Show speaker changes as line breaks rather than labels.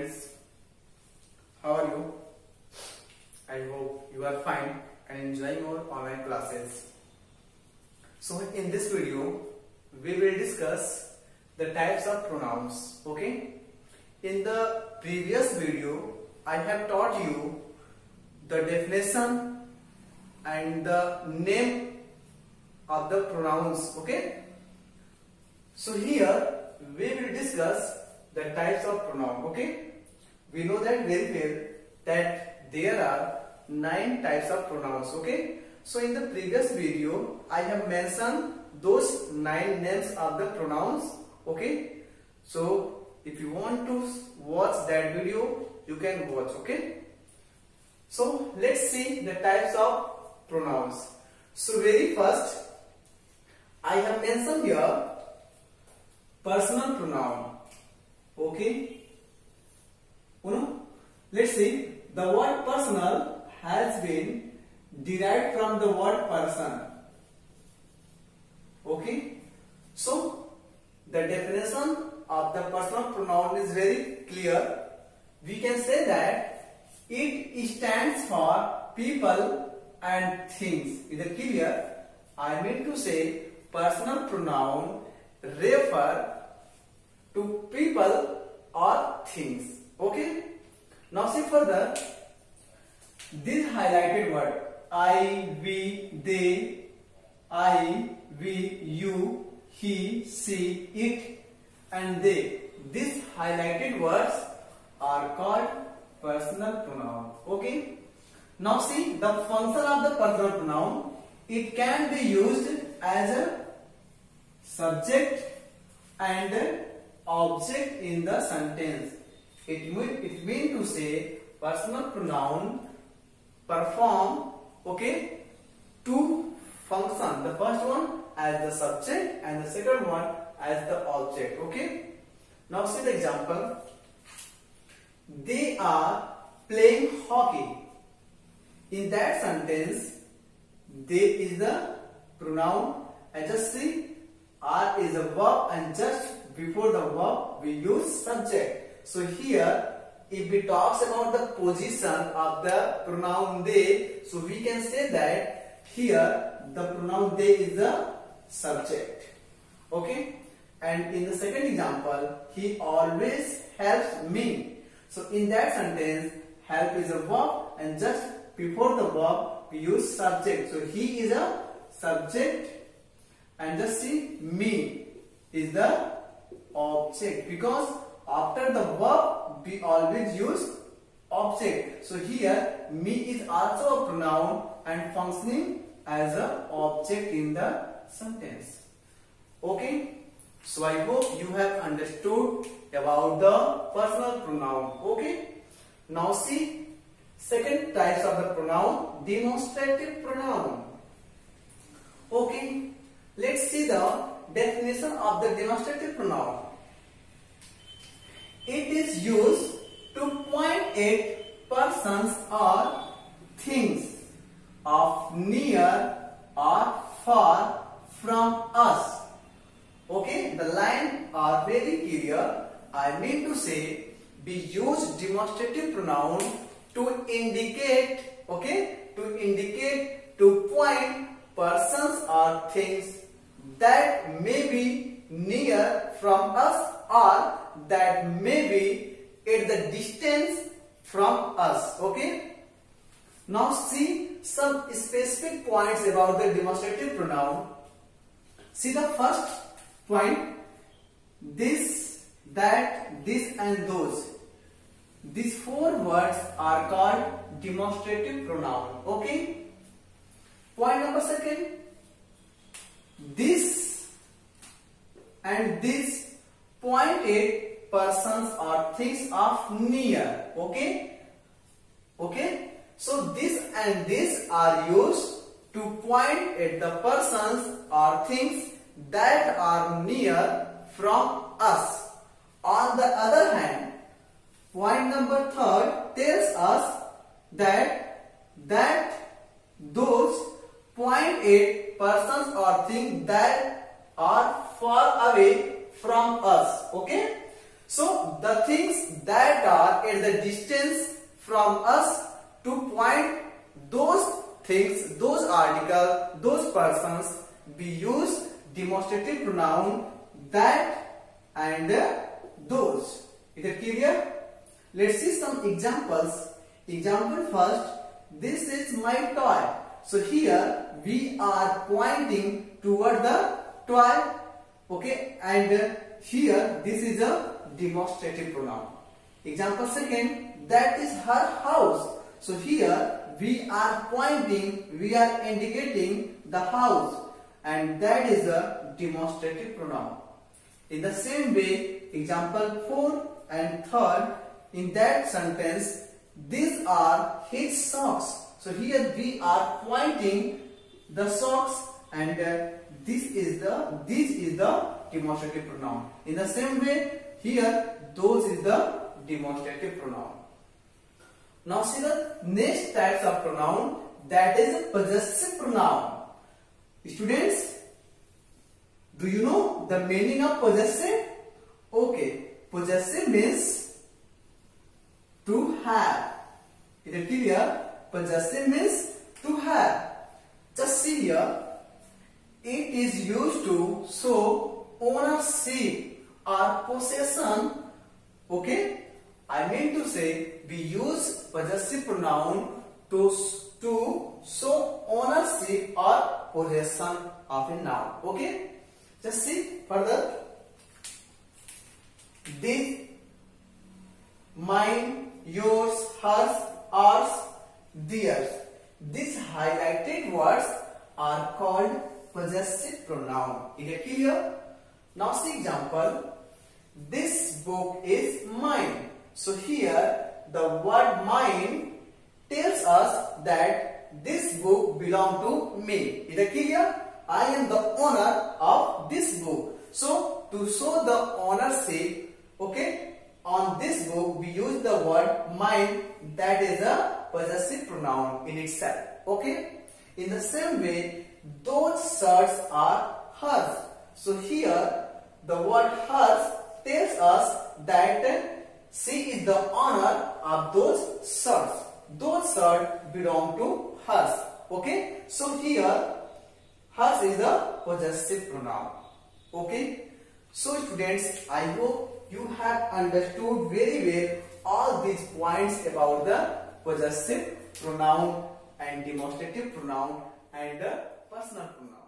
students, how are you? I hope you are fine and enjoying our online classes. So in this video, we will discuss the types of pronouns. Okay? In the previous video, I have taught you the definition and the name of the pronouns. Okay? So here we will discuss the types of pronoun. Okay? We know that very well that there are 9 types of pronouns. Okay? So in the previous video I have mentioned those 9 names of the pronouns. Okay? So if you want to watch that video, you can watch. Okay? So let's see the types of pronouns. So very first I have mentioned here personal pronoun. Okay? Let's see. The word personal has been derived from the word person. Okay? So the definition of the personal pronoun is very clear. We can say that it stands for people and things. Is it clear? I mean to say personal pronoun refer to people or things. Okay? Now see further. This highlighted word I, we, they, I, we, you, he, she, it and they. These highlighted words are called personal pronoun. Okay? Now see the function of the personal pronoun. It can be used as a subject and object in the sentence. It means to say personal pronoun perform, okay, 2 functions. The first one as the subject and the second one as the object. Okay. Now see the example. They are playing hockey. In that sentence, they is the pronoun, and just see are is a verb, and just before the verb we use subject. So here if we talks about the position of the pronoun they, so we can say that here the pronoun they is the subject. Okay? And in the second example, he always helps me. So in that sentence, help is a verb, and just before the verb we use subject. So he is a subject, and just see me is the object, because after the verb we always use object. So here me is also a pronoun and functioning as an object in the sentence. Okay? So I hope you have understood about the personal pronoun. Okay? Now see second types of the pronoun, demonstrative pronoun. Okay? Let's see the definition of the demonstrative pronoun. It is used to point at persons or things of near or far from us. Okay, the line are very clear. I mean to say we use demonstrative pronoun to indicate, okay, to point persons or things that may be near from us or that may be at the distance from us. Okay? Now see some specific points about the demonstrative pronoun. See the first point, this, that, this and those. These 4 words are called demonstrative pronoun. Okay? Point number second, this and this point at persons or things of near. Okay? Okay? So this and this are used to point at the persons or things that are near from us. On the other hand, point number 3 tells us that those point at persons or things that are far away from us. Okay? So the things that are at the distance from us to point those things, those articles, those persons, we use demonstrative pronoun that and those. Is it clear? Let's see some examples. Example first, this is my toy. So here we are pointing toward the toy, okay, and here this is a demonstrative pronoun. Example second, that is her house. So here we are pointing, we are indicating the house, and that is a demonstrative pronoun. In the same way, example 4 and 3rd, in that sentence, these are his socks. So here we are pointing the socks, and this is the demonstrative pronoun. In the same way, here those is the demonstrative pronoun. Now see the next types of pronoun, that is possessive pronoun. Students, do you know the meaning of possessive? Okay, possessive means to have. Is it clear? Possessive means to have. Just see here, it is used to show ownership or possession. Okay, I mean to say we use possessive pronoun to show ownership or possession of a noun. Okay, just see further. This, mine, yours, hers, ours, theirs. These highlighted words are called possessive pronoun. Is it clear? Now see example. This book is mine. So here the word mine tells us that this book belongs to me. Is it clear? I am the owner of this book. So to show the ownership, okay, on this book we use the word mine, that is a possessive pronoun in itself. Okay. In the same way, those shirts are hers. So here the word hers tells us that she is the owner of those shirts. Those shirts belong to hers. Okay. So here hers is a possessive pronoun. Okay. So students, I hope you have understood very well all these points about the possessive pronoun and demonstrative pronoun and personal pronoun.